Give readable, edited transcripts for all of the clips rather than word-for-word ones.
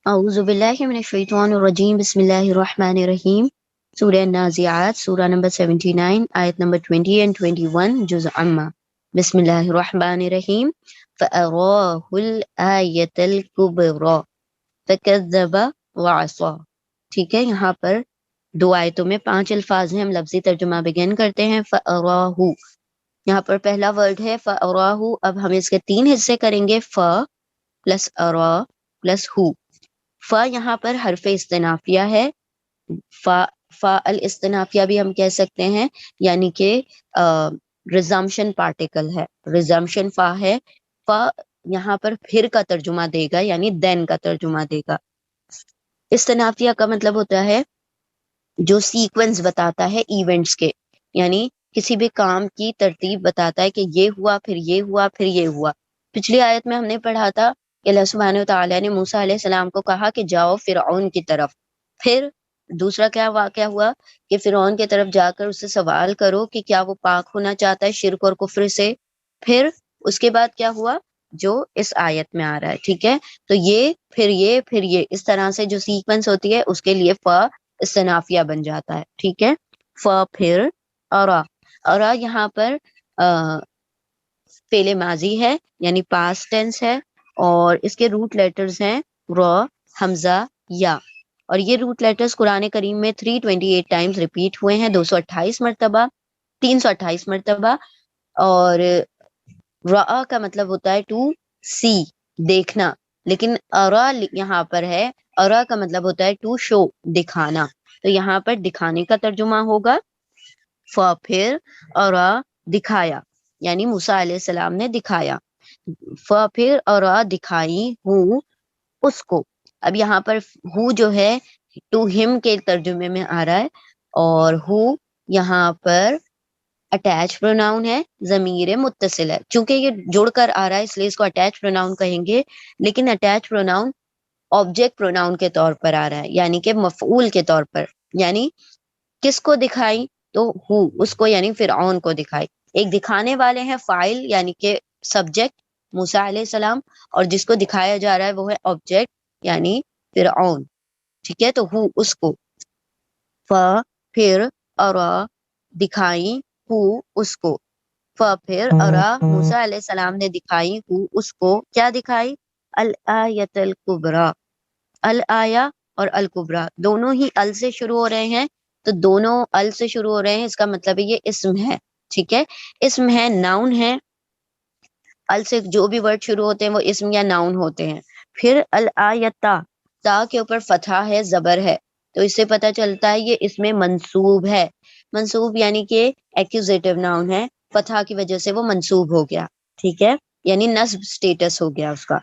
اعوذ باللہ من الشیطان الرجیم بسم اللہ الرحمن الرحیم سورہ نازعات سورہ نمبر 79 آیت نمبر 20 and 21 جز عامہ بسم اللہ الرحمن الرحیم فَأَرَاهُ الْآيَةَ الْكُبْرَى فَكَذَّبَ وَعَصَى. ٹھیک ہے، یہاں پر دو آیتوں میں 5 الفاظ ہیں، ہم لفظی ترجمہ بگن کرتے ہیں. فَأَرَاهُ، یہاں پر پہلا ورڈ ہے فَأَرَاهُ. اب ہم اس کے 3 حصے کریں گے، ف پلس ارا پلس ہو. ف یہاں پر حرف استنافیہ ہے، فا فا الاستنافیہ بھی ہم کہہ سکتے ہیں، یعنی کہ ریزمپشن پارٹیکل ہے، ریزمپشن فا ہے. فا یہاں پر پھر کا ترجمہ دے گا، یعنی دین کا ترجمہ دے گا. استنافیہ کا مطلب ہوتا ہے جو سیکوینس بتاتا ہے ایونٹس کے، یعنی کسی بھی کام کی ترتیب بتاتا ہے کہ یہ ہوا پھر یہ ہوا پھر یہ ہوا. پچھلی آیت میں ہم نے پڑھا تھا کہ اللہ سبحانہ وتعالیٰ نے موسیٰ علیہ السلام کو کہا کہ جاؤ فرعون کی طرف. پھر دوسرا کیا واقعہ ہوا کہ فرعون کی طرف جا کر اس سے سوال کرو کہ کیا وہ پاک ہونا چاہتا ہے شرک اور کفر سے. پھر اس کے بعد کیا ہوا جو اس آیت میں آ رہا ہے. ٹھیک ہے، تو یہ پھر یہ پھر یہ، اس طرح سے جو سیکوینس ہوتی ہے اس کے لیے ف استنافیہ بن جاتا ہے. ٹھیک ہے، ف پھر اورا. اورا یہاں پر فعل ماضی ہے، یعنی پاسٹ ٹینس ہے، اور اس کے روٹ لیٹرز ہیں را، حمزہ، یا. اور یہ روٹ لیٹرز قرآن کریم میں 328 ٹائمز ریپیٹ ہوئے ہیں، 228 مرتبہ، 328 مرتبہ. اور را کا مطلب ہوتا ہے ٹو سی، دیکھنا، لیکن ارا یہاں پر ہے، ارا کا مطلب ہوتا ہے ٹو شو، دکھانا. تو یہاں پر دکھانے کا ترجمہ ہوگا پھر ارا، دکھایا، یعنی موسیٰ علیہ السلام نے دکھایا. پھر ارا، دکھائی ہوں اس کو. اب یہاں پر ہو جو ہے ٹو ہم کے ترجمے میں آ رہا ہے، اور ہو یہاں پر اٹیچ پروناؤن ہے، ضمیر متصل ہے. چونکہ یہ جڑ کر آ رہا ہے اس لیے اس کو اٹیچ پروناؤن کہیں گے، لیکن اٹیچ پروناؤن آبجیکٹ پروناؤن کے طور پر آ رہا ہے، یعنی کہ مفعول کے طور پر. یعنی کس کو دکھائی؟ تو ہو، اس کو، یعنی فرعون کو دکھائی. ایک دکھانے والے ہیں فاعل، یعنی کہ سبجیکٹ موسیٰ علیہ السلام، اور جس کو دکھایا جا رہا ہے وہ ہے آبجیکٹ، یعنی فرعون. ٹھیک ہے، تو ہو اس کو، پھر ارا، دکھائی ہو اس کو. پھر ارا، موسیٰ علیہ السلام نے دکھائی ہو اس کو. کیا دکھائی؟ الآیت الکبریٰ. الآیا اور الکبریٰ دونوں ہی ال سے شروع ہو رہے ہیں، تو دونوں ال سے شروع ہو رہے ہیں، اس کا مطلب ہے یہ اسم ہے. ٹھیک ہے، اسم ہے، ناؤن ہے. ال سے جو بھی ورڈ شروع ہوتے ہیں وہ اسم یا ناؤن ہوتے ہیں. پھر الآیتا، تا کے اوپر فتحہ ہے، زبر ہے، تو اس سے پتہ چلتا ہے یہ اس میں منصوب ہے. منصوب یعنی کہ ایکوزیٹو ناؤن ہے، فتحہ کی وجہ سے وہ منصوب ہو گیا. ٹھیک ہے، یعنی نصب سٹیٹس ہو گیا اس کا.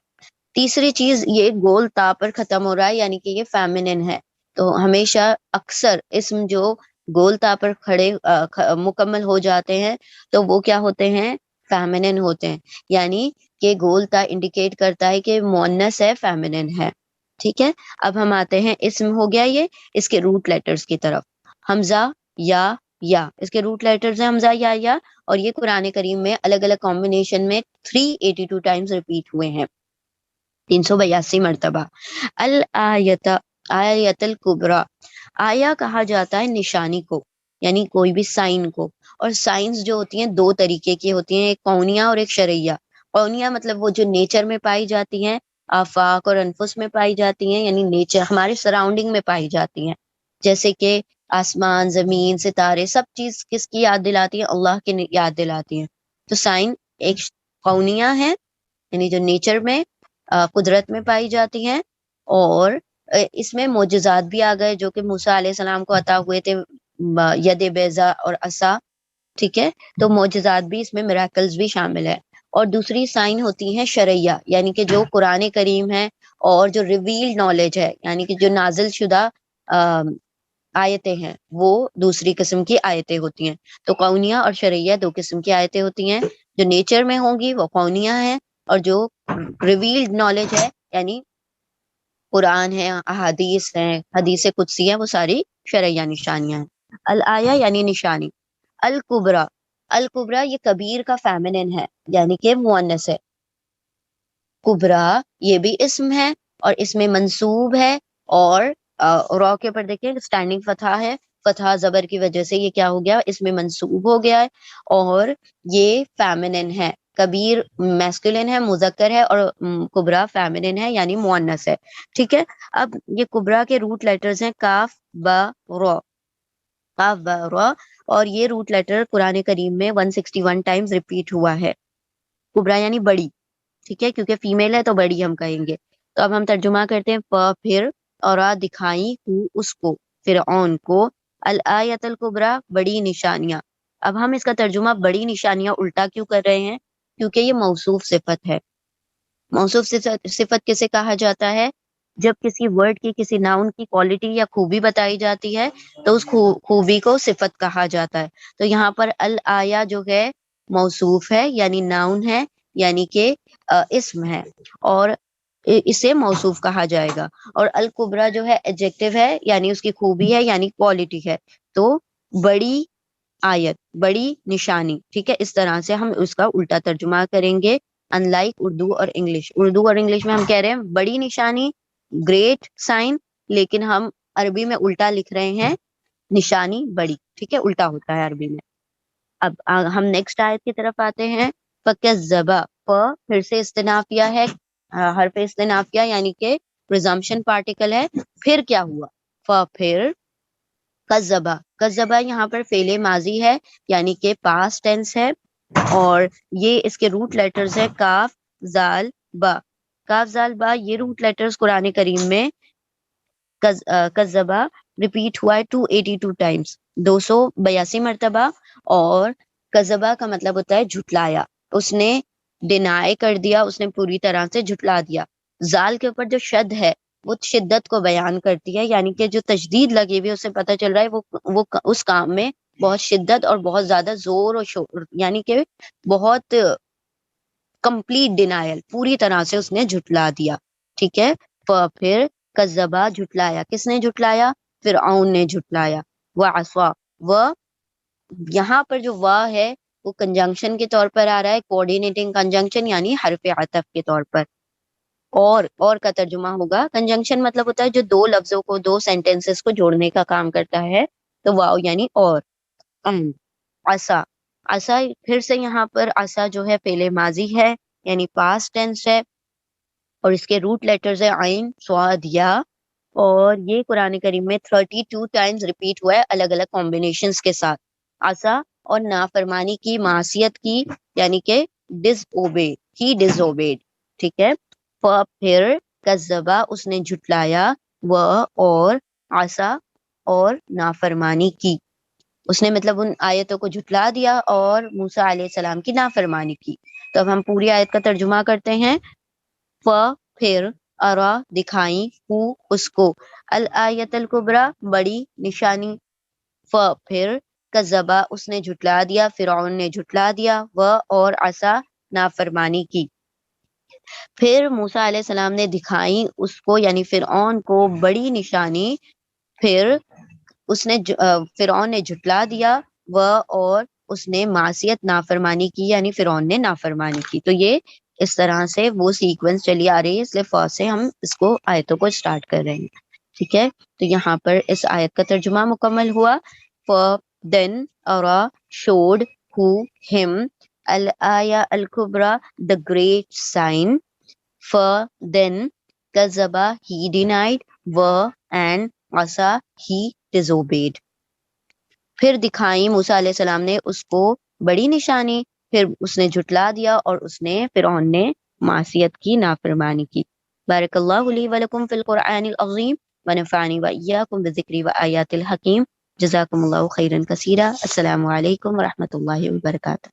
تیسری چیز، یہ گول تا پر ختم ہو رہا ہے، یعنی کہ یہ فیمنن ہے. تو ہمیشہ اکثر اسم جو گول تا پر کھڑے مکمل ہو جاتے ہیں تو وہ کیا ہوتے ہیں؟ فیمنن ہوتے ہیں. یعنی کہ گول تا انڈیکیٹ کرتا ہے کہ مؤنث ہے، فیمنن ہے. ٹھیک ہے، اب ہم آتے ہیں، اسم ہو گیا یہ، اس کے روٹ لیٹرز کی طرف. حمزہ، یا اس کے روٹ لیٹرز ہیں حمزہ، یا، اور یہ قرآن کریم میں الگ الگ کمبینیشن میں 382 ٹائمز ریپیٹ ہوئے ہیں، 382 مرتبہ. الآیت، آیت الکبریٰ. آیا کہا جاتا ہے نشانی کو، یعنی کوئی بھی سائن کو. اور سائنس جو ہوتی ہیں دو طریقے کی ہوتی ہیں، ایک کونیہ اور ایک شرعیہ. کونیہ مطلب وہ جو نیچر میں پائی جاتی ہیں، آفاق اور انفس میں پائی جاتی ہیں، یعنی نیچر ہمارے سراؤنڈنگ میں پائی جاتی ہیں. جیسے کہ آسمان، زمین، ستارے، سب چیز کس کی یاد دلاتی ہیں؟ اللہ کی یاد دلاتی ہیں. تو سائن ایک کونیہ ہے، یعنی جو نیچر میں قدرت میں پائی جاتی ہیں. اور اس میں معجزات بھی آ گئے جو کہ موسیٰ علیہ السلام کو عطا ہوئے تھے، ید بیضا اور عصا. ٹھیک ہے، تو معجزات بھی اس میں، میراکلز بھی شامل ہے. اور دوسری سائن ہوتی ہیں شرعیہ، یعنی کہ جو قرآن کریم ہے اور جو ریویلڈ نالج ہے، یعنی کہ جو نازل شدہ آیتیں ہیں، وہ دوسری قسم کی آیتیں ہوتی ہیں. تو کونیہ اور شرعیہ دو قسم کی آیتیں ہوتی ہیں. جو نیچر میں ہوں گی وہ کونیہ ہیں، اور جو ریویلڈ نالج ہے، یعنی قرآن ہے، احادیث ہیں، حدیث قدسی ہیں، وہ ساری شرعیہ نشانیاں ہیں. الآیہ یعنی نشانی. الکبریٰ، الکبریٰ یہ کبیر کا فیمنن ہے، یعنی کہ مؤنث ہے. کبریٰ یہ بھی اسم ہے، اور اس میں منصوب ہے اور را کے اوپر دیکھیں اسٹینڈنگ فتحہ ہے، فتحہ زبر کی وجہ سے یہ کیا ہو گیا، اس میں منصوب ہو گیا ہے، اور یہ فیمنن ہے، کبیر میسکولن ہے مذکر ہے، اور کبرا فیمنن ہے یعنی مؤنث ہے، ٹھیک ہے۔ اب یہ کبرا کے روٹ لیٹرز ہیں کاف با را، کاف با را، اور یہ روٹ لیٹر قرآن کریم میں 161 ٹائمز ریپیٹ ہوا ہے۔ کبرا یعنی بڑی، ٹھیک ہے، کیونکہ فیمیل ہے تو بڑی ہم کہیں گے۔ تو اب ہم ترجمہ کرتے ہیں، پھر اور دکھائی اس کو، فرعون کو، الآیت الکبریٰ بڑی نشانیاں۔ اب ہم اس کا ترجمہ بڑی نشانیاں الٹا کیوں کر رہے ہیں، کیونکہ یہ موصوف صفت ہے۔ موصوف صفت کسے کہا جاتا ہے، جب کسی ورڈ کی کسی ناؤن کی کوالٹی یا خوبی بتائی جاتی ہے تو اس خوبی کو صفت کہا جاتا ہے۔ تو یہاں پر الآیا جو ہے موصوف ہے یعنی ناؤن ہے، یعنی کہ اسم ہے، اور اسے موصوف کہا جائے گا، اور الکبریٰ جو ہے ایڈجیکٹو ہے یعنی اس کی خوبی ہے یعنی کوالٹی ہے۔ تو بڑی آیت، بڑی نشانی، ٹھیک ہے، اس طرح سے ہم اس کا الٹا ترجمہ کریں گے، ان لائک اردو اور انگلش۔ اردو اور انگلش میں ہم کہہ رہے ہیں بڑی نشانی، گریٹ سائن، لیکن ہم عربی میں الٹا لکھ رہے ہیں نشانی بڑی، ٹھیک ہے، الٹا ہوتا ہے عربی میں۔ اب ہم نیکسٹ آیت کی طرف آتے ہیں، فَكَذَّبَ، پھر سے استنافیہ ہے، حرف استنافیہ یعنی کہ پریزمپشن پارٹیکل ہے، پھر کیا ہوا، پھر کذبہ، کذبہ یہاں پر فعل ماضی ہے یعنی کہ پاسٹ ٹینس ہے، اور یہ اس کے روٹ لیٹرز ہے کاف زال با، کاف زال با، یہ روٹ لیٹرز قرآن کریم میں کذبہ ریپیٹ ہوا ہے 282 ٹائمز، 282 مرتبہ، اور کذبہ کا مطلب ہوتا ہے جھٹلایا، اس نے ڈینائی کر دیا، اس نے پوری طرح سے جھٹلا دیا۔ زال کے اوپر جو شد ہے وہ شدت کو بیان کرتی ہے، یعنی کہ جو تشدید لگی ہوئی، اس سے پتہ چل رہا ہے وہ اس کام میں بہت شدت اور بہت زیادہ زور اور شور، یعنی کہ بہت کمپلیٹ ڈینائل، پوری طرح سے اس نے جھٹلا دیا، ٹھیک ہے۔ پھر کذبہ، جھٹلایا، کس نے جھٹلایا، فرعون نے جھٹلایا، وعصا، یہاں پر جو وا ہے وہ کنجنکشن کے طور پر آ رہا ہے، کوآرڈینیٹنگ کنجنکشن یعنی حرف عطف کے طور پر، اور کا ترجمہ ہوگا، کنجنکشن مطلب ہوتا ہے جو دو لفظوں کو، دو سینٹینسز کو جوڑنے کا کام کرتا ہے، تو واو یعنی اور، عصا، عصا، پھر سے یہاں پر عصا جو ہے فعل ماضی ہے یعنی پاسٹ ٹینس ہے، اور اس کے روٹ لیٹرز ہے عین، صاد، یا، اور یہ قرآن کریم میں 32 ٹائمز ریپیٹ ہوا ہے الگ الگ کمبینیشنز کے ساتھ، عصا، اور نافرمانی کی، معصیت کی، یعنی کہ ڈس اوبے، ہی ڈس اوبیڈ، ٹھیک ہے۔ پھر کذبہ، اس نے جھٹلایا، اور عصا، اور نافرمانی کی، اس نے مطلب ان آیتوں کو جھٹلا دیا اور موسیٰ علیہ السلام کی نافرمانی کی۔ تو اب ہم پوری آیت کا ترجمہ کرتے ہیں، پھر ارا، دکھائیں، اس کو، الآیت الکبریٰ بڑی نشانی، پھر کذبہ، اس نے جھٹلا دیا، فرعون نے جھٹلا دیا، اور عصا، نافرمانی کی۔ پھر موسیٰ علیہ السلام نے دکھائی اس کو یعنی فرعون کو بڑی نشانی، پھر اس نے فرعون نے جھٹلا دیا، اور اس نے معصیت، نافرمانی کی، یعنی فرعون نے نافرمانی کی۔ تو یہ اس طرح سے وہ سیکوینس چلی آ رہی ہے، اس لیے فرسٹ سے ہم اس کو آیتوں کو اسٹارٹ کر رہے ہیں، ٹھیک ہے۔ تو یہاں پر اس آیت کا ترجمہ مکمل ہوا، then Ara showed him al-aya al-kubra, the great sign. Then kazaba, he denied, and asa, he disobeyed. پھر دکھائی موسیٰ علیہ السلام نے اس کو بڑی نشانی، پھر اس نے جھٹلا دیا اور اس نے فرعون نے معصیت کی، نافرمانی کی۔ بارک اللہ لی ولکم فی القرآن العظیم ونفعنی وإیاکم بذکری وآیات الحکیم۔ جزاکم اللہ خیرا کثیرا۔ السلام علیکم ورحمۃ اللہ وبرکاتہ۔